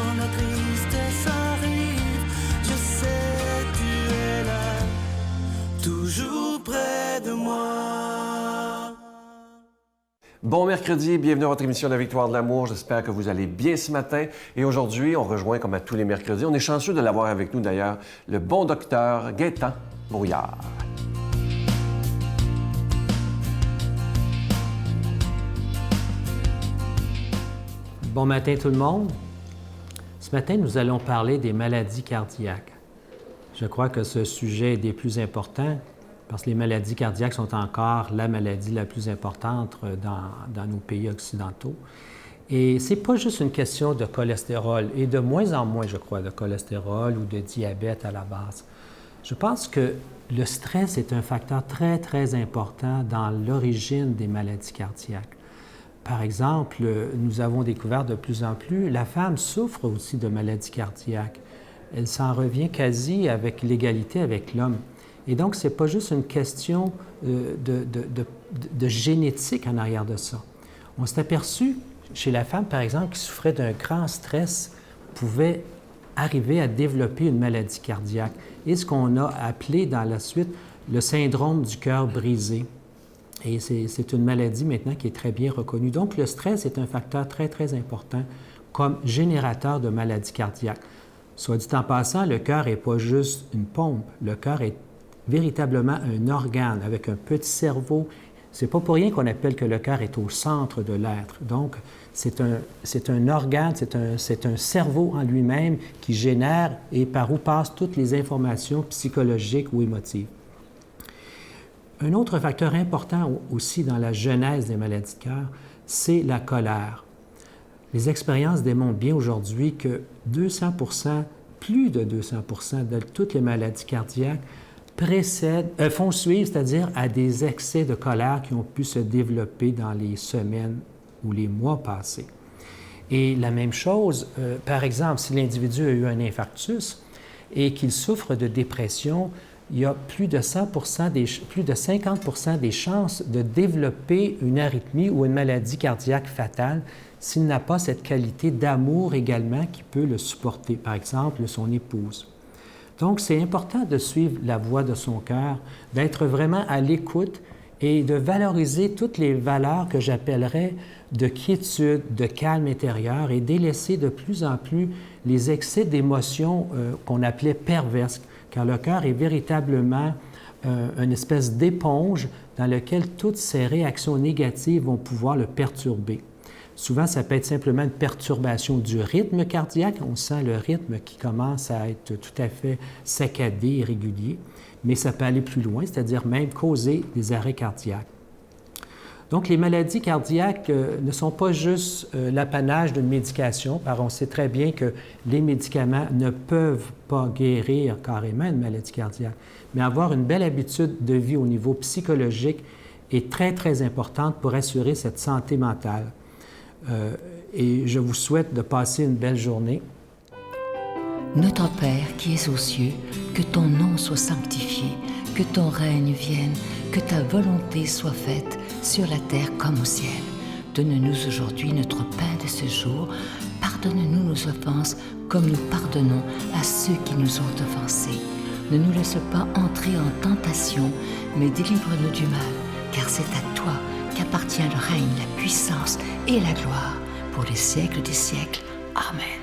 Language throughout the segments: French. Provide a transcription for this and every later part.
quand la tristesse arrive, je sais tu es là, toujours près de moi. Bon mercredi, bienvenue à votre émission de La Victoire de l'amour. J'espère que vous allez bien ce matin. Et aujourd'hui, on rejoint, comme à tous les mercredis, on est chanceux de l'avoir avec nous d'ailleurs, le bon docteur Gaétan Brouillard. Bon matin tout le monde. Ce matin, nous allons parler des maladies cardiaques. Je crois que ce sujet est des plus importants parce que les maladies cardiaques sont encore la maladie la plus importante dans nos pays occidentaux. Et ce n'est pas juste une question de cholestérol, et de moins en moins, je crois, de cholestérol ou de diabète à la base. Je pense que le stress est un facteur très, très important dans l'origine des maladies cardiaques. Par exemple, nous avons découvert de plus en plus, la femme souffre aussi de maladies cardiaques. Elle s'en revient quasi avec l'égalité avec l'homme. Et donc, ce n'est pas juste une question de génétique en arrière de ça. On s'est aperçu, chez la femme, par exemple, qui souffrait d'un grand stress, pouvait arriver à développer une maladie cardiaque. Et ce qu'on a appelé dans la suite le syndrome du cœur brisé. Et c'est une maladie maintenant qui est très bien reconnue. Donc, le stress est un facteur très, très important comme générateur de maladies cardiaques. Soit dit en passant, le cœur n'est pas juste une pompe. Le cœur est véritablement un organe avec un petit cerveau. Ce n'est pas pour rien qu'on appelle que le cœur est au centre de l'être. Donc, c'est un organe, c'est un cerveau en lui-même qui génère et par où passent toutes les informations psychologiques ou émotives. Un autre facteur important aussi dans la genèse des maladies de cœur, c'est la colère. Les expériences démontrent bien aujourd'hui que 200%, plus de 200% de toutes les maladies cardiaques font suivre, c'est-à-dire à des excès de colère qui ont pu se développer dans les semaines ou les mois passés. Et la même chose, par exemple, si l'individu a eu un infarctus et qu'il souffre de dépression, il y a plus de 50% des chances de développer une arythmie ou une maladie cardiaque fatale s'il n'a pas cette qualité d'amour également qui peut le supporter, par exemple son épouse. Donc, c'est important de suivre la voix de son cœur, d'être vraiment à l'écoute et de valoriser toutes les valeurs que j'appellerais de quiétude, de calme intérieur et délaisser de plus en plus les excès d'émotions qu'on appelait perverses, car le cœur est véritablement une espèce d'éponge dans laquelle toutes ces réactions négatives vont pouvoir le perturber. Souvent, ça peut être simplement une perturbation du rythme cardiaque. On sent le rythme qui commence à être tout à fait saccadé, irrégulier, mais ça peut aller plus loin, c'est-à-dire même causer des arrêts cardiaques. Donc, les maladies cardiaques ne sont pas juste l'apanage d'une médication, car on sait très bien que les médicaments ne peuvent pas guérir carrément une maladie cardiaque, mais avoir une belle habitude de vie au niveau psychologique est très, très importante pour assurer cette santé mentale. Et je vous souhaite de passer une belle journée. Notre Père qui es aux cieux, que ton nom soit sanctifié, que ton règne vienne, que ta volonté soit faite sur la terre comme au ciel. Donne-nous aujourd'hui notre pain de ce jour. Pardonne-nous nos offenses comme nous pardonnons à ceux qui nous ont offensés. Ne nous laisse pas entrer en tentation, mais délivre-nous du mal, car c'est à toi qu'appartient le règne, la puissance et la gloire pour les siècles des siècles. Amen.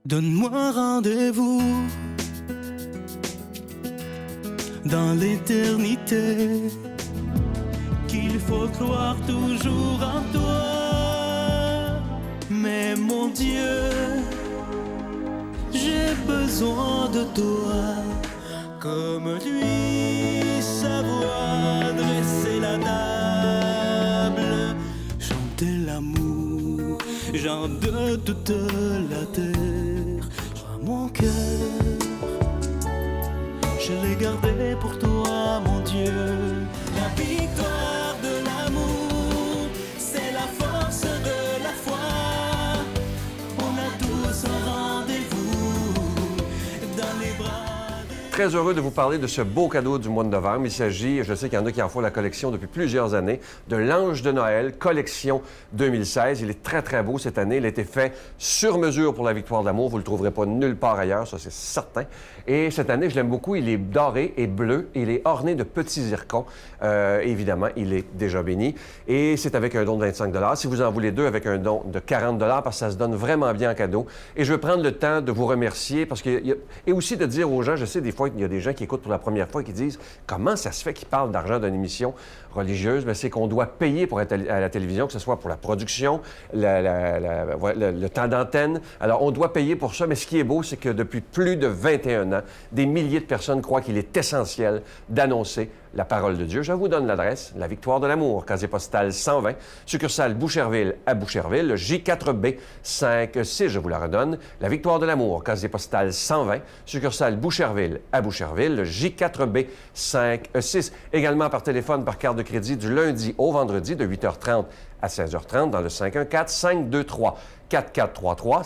Donne-moi rendez-vous dans l'éternité, qu'il faut croire toujours en toi. Mais mon Dieu, j'ai besoin de toi, comme lui savoir dresser la table, chanter l'amour, genre de toute la terre. Joie mon cœur, je l'ai gardé pour toi, mon Dieu. La victoire de l'amour, c'est la force de la foi. On a tous un rendez-vous dans les bras des très heureux de vous parler de ce beau cadeau du mois de novembre. Il s'agit, je sais qu'il y en a qui en font la collection depuis plusieurs années, de l'Ange de Noël, collection 2016. Il est très, très beau cette année. Il a été fait sur mesure pour la Victoire de l'amour. Vous ne le trouverez pas nulle part ailleurs, ça c'est certain. Et cette année, je l'aime beaucoup. Il est doré et bleu. Il est orné de petits zircons. Évidemment, il est déjà béni. Et c'est avec un don de 25 $. Si vous en voulez deux, avec un don de 40 $, parce que ça se donne vraiment bien en cadeau. Et je veux prendre le temps de vous remercier parce et aussi de dire aux gens, je sais des fois qu'il y a des gens qui écoutent pour la première fois et qui disent « Comment ça se fait qu'ils parlent d'argent d'une émission religieuse? » Bien, c'est qu'on doit payer pour être à la télévision, que ce soit pour la production, le temps d'antenne. Alors, on doit payer pour ça, mais ce qui est beau, c'est que depuis plus de 21 ans, des milliers de personnes croient qu'il est essentiel d'annoncer la parole de Dieu. Je vous donne l'adresse, la Victoire de l'amour, casier postal 120, succursale Boucherville à Boucherville, le J4B 56, je vous la redonne, la Victoire de l'amour, casier postal 120, succursale Boucherville à Boucherville, le J4B 56. Également par téléphone, par carte de crédit du lundi au vendredi de 8h30 à 16h30 dans le 514-523-4433,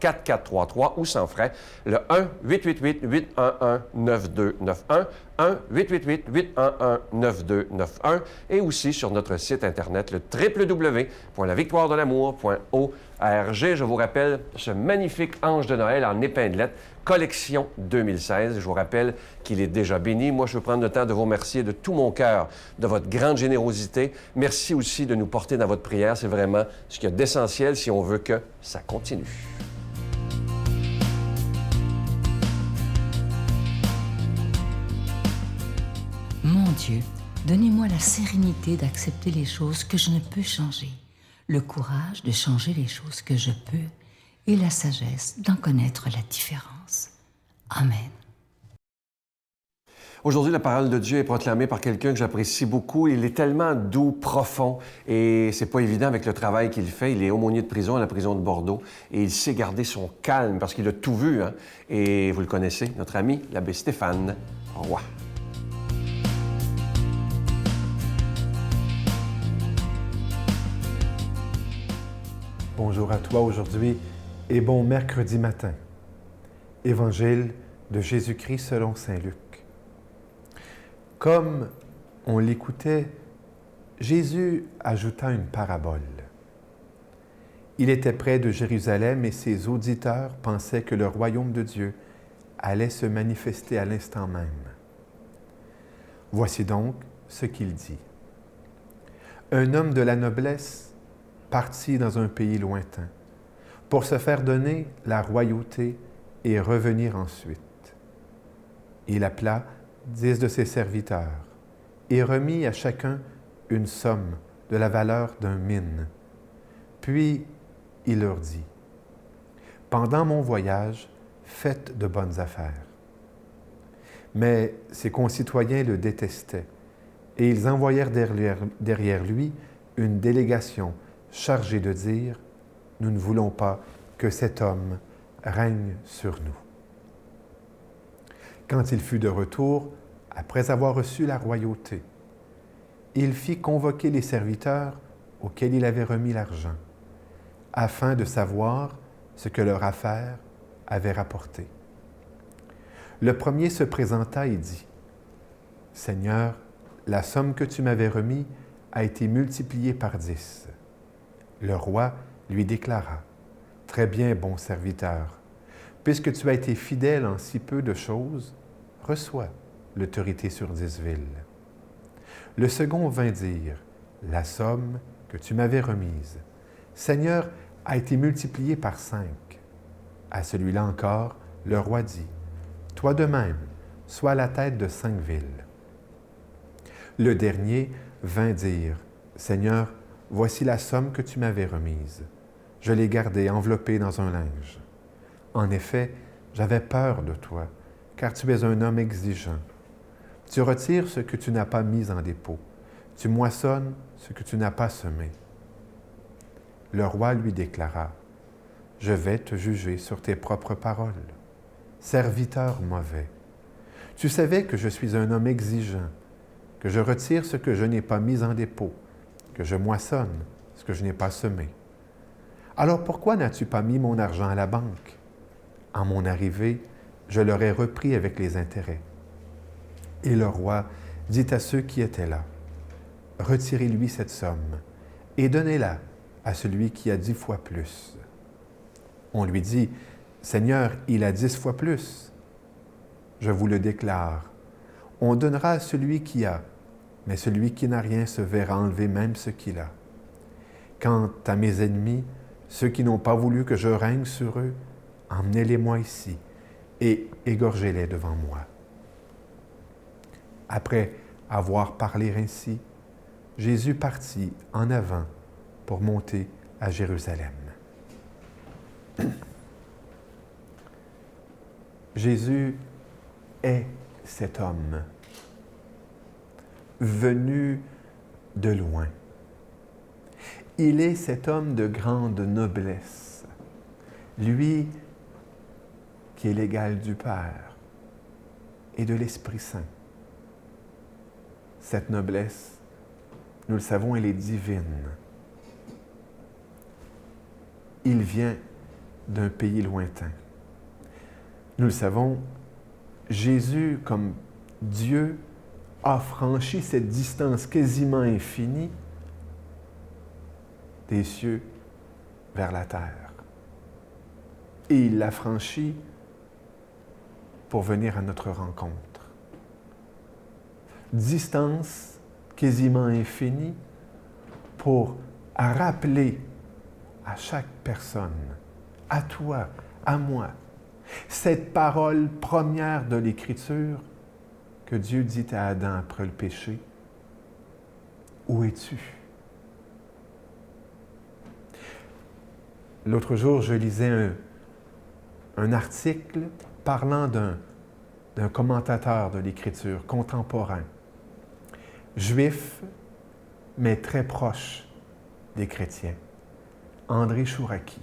523-4433 ou sans frais, le 1-888-811-9291, 1-888-811-9291 et aussi sur notre site Internet, le www.lavictoiredelamour.org. Je vous rappelle ce magnifique ange de Noël en épinglette, collection 2016. Je vous rappelle qu'il est déjà béni. Moi, je veux prendre le temps de vous remercier de tout mon cœur de votre grande générosité. Merci aussi de nous porter dans votre prière. C'est vraiment ce qu'il y a d'essentiel si on veut que ça continue. Mon Dieu, donnez-moi la sérénité d'accepter les choses que je ne peux changer, le courage de changer les choses que je peux et la sagesse d'en connaître la différence. Amen. Aujourd'hui, la parole de Dieu est proclamée par quelqu'un que j'apprécie beaucoup. Il est tellement doux, profond, et c'est pas évident avec le travail qu'il fait. Il est aumônier de prison à la prison de Bordeaux, et il sait garder son calme parce qu'il a tout vu, hein? Et vous le connaissez, notre ami, l'abbé Stéphane Roy. Bonjour à toi aujourd'hui et bon mercredi matin. Évangile de Jésus-Christ selon saint Luc. Comme on l'écoutait, Jésus ajouta une parabole. Il était près de Jérusalem et ses auditeurs pensaient que le royaume de Dieu allait se manifester à l'instant même. Voici donc ce qu'il dit. Un homme de la noblesse partit dans un pays lointain pour se faire donner la royauté et revenir ensuite. Il appela 10 de ses serviteurs et remit à chacun une somme de la valeur d'un min. Puis il leur dit, « Pendant mon voyage, faites de bonnes affaires. » Mais ses concitoyens le détestaient et ils envoyèrent derrière lui une délégation chargée de dire, « Nous ne voulons pas que cet homme règne sur nous. » Quand il fut de retour, après avoir reçu la royauté, il fit convoquer les serviteurs auxquels il avait remis l'argent, afin de savoir ce que leur affaire avait rapporté. Le premier se présenta et dit, « Seigneur, la somme que tu m'avais remise a été multipliée par 10. » Le roi lui déclara, « Très bien, bon serviteur, puisque tu as été fidèle en si peu de choses, reçois l'autorité sur 10 villes. » Le second vint dire, « La somme que tu m'avais remise, Seigneur, a été multipliée par 5. » À celui-là encore, le roi dit, « Toi de même, sois à la tête de 5 villes. » Le dernier vint dire, « Seigneur, voici la somme que tu m'avais remise. Je l'ai gardée enveloppée dans un linge. En effet, j'avais peur de toi, car tu es un homme exigeant. Tu retires ce que tu n'as pas mis en dépôt. Tu moissonnes ce que tu n'as pas semé. » Le roi lui déclara, « Je vais te juger sur tes propres paroles. Serviteur mauvais, tu savais que je suis un homme exigeant, que je retire ce que je n'ai pas mis en dépôt, que je moissonne ce que je n'ai pas semé. Alors pourquoi n'as-tu pas mis mon argent à la banque? À mon arrivée, je l'aurais repris avec les intérêts. » Et le roi dit à ceux qui étaient là, « Retirez-lui cette somme et donnez-la à celui qui a 10 fois plus. » On lui dit, « Seigneur, il a 10 fois plus. » Je vous le déclare, on donnera à celui qui a, mais celui qui n'a rien se verra enlever même ce qu'il a. Quant à mes ennemis, ceux qui n'ont pas voulu que je règne sur eux, emmenez-les-moi ici et égorgez-les devant moi. » Après avoir parlé ainsi, Jésus partit en avant pour monter à Jérusalem. Jésus est cet homme venu de loin. Il est cet homme de grande noblesse, lui qui est l'égal du Père et de l'Esprit Saint. Cette noblesse, nous le savons, elle est divine. Il vient d'un pays lointain. Nous le savons, Jésus, comme Dieu, a franchi cette distance quasiment infinie des cieux vers la terre. Et il l'a franchi pour venir à notre rencontre. Distance quasiment infinie pour rappeler à chaque personne, à toi, à moi, cette parole première de l'Écriture que Dieu dit à Adam après le péché. Où es-tu? L'autre jour, je lisais un article parlant d'un commentateur de l'Écriture contemporain, juif, mais très proche des chrétiens, André Chouraki.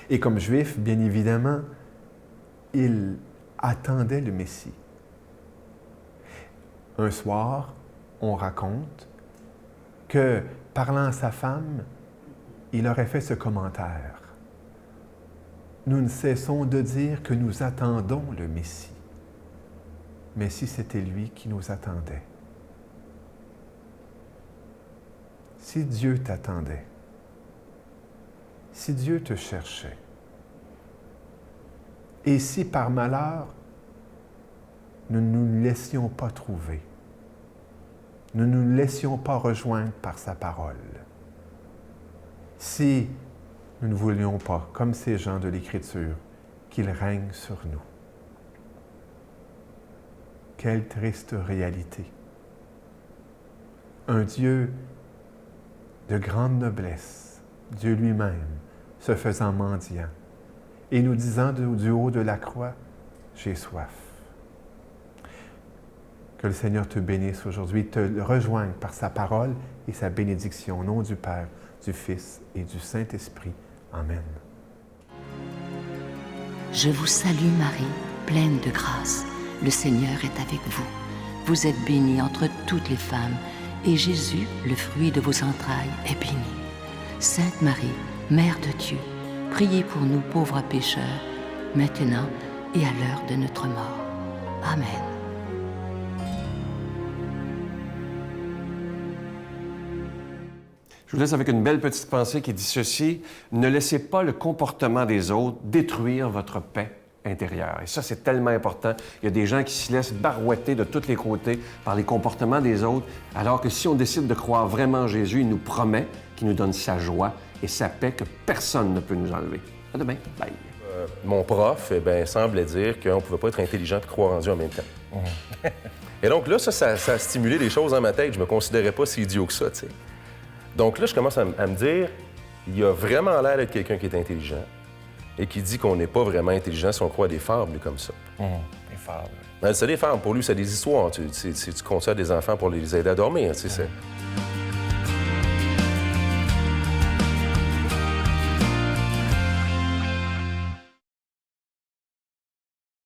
Et comme juif, bien évidemment, il attendait le Messie. Un soir, on raconte que, parlant à sa femme, il aurait fait ce commentaire. « Nous ne cessons de dire que nous attendons le Messie. Mais si c'était lui qui nous attendait? Si Dieu t'attendait, si Dieu te cherchait, et si par malheur, nous ne nous laissions pas trouver, nous ne nous laissions pas rejoindre par sa parole, si nous ne voulions pas, comme ces gens de l'Écriture, qu'il règne sur nous. Quelle triste réalité! Un Dieu de grande noblesse, Dieu lui-même, se faisant mendiant, et nous disant du haut de la croix, « J'ai soif ». Que le Seigneur te bénisse aujourd'hui, te rejoigne par sa parole et sa bénédiction. Au nom du Père, du Fils et du Saint-Esprit. Amen. Je vous salue Marie, pleine de grâce. Le Seigneur est avec vous. Vous êtes bénie entre toutes les femmes, et Jésus, le fruit de vos entrailles, est béni. Sainte Marie, Mère de Dieu, priez pour nous pauvres pécheurs, maintenant et à l'heure de notre mort. Amen. Je vous laisse avec une belle petite pensée qui dit ceci: ne laissez pas le comportement des autres détruire votre paix intérieure. Et ça, c'est tellement important. Il y a des gens qui se laissent barouetter de tous les côtés par les comportements des autres, alors que si on décide de croire vraiment en Jésus, il nous promet qu'il nous donne sa joie et sa paix que personne ne peut nous enlever. À demain. Bye. Mon prof semblait dire qu'on ne pouvait pas être intelligent et croire en Dieu en même temps. Et donc là, ça a stimulé des choses dans ma tête. Je me considérais pas si idiot que ça, tu sais. Donc là, je commence à me dire, il a vraiment l'air d'être quelqu'un qui est intelligent et qui dit qu'on n'est pas vraiment intelligent si on croit à des fables comme ça. Des fables. C'est des fables. Pour lui, c'est des histoires. Tu comptes ça à des enfants pour les aider à dormir, tu sais.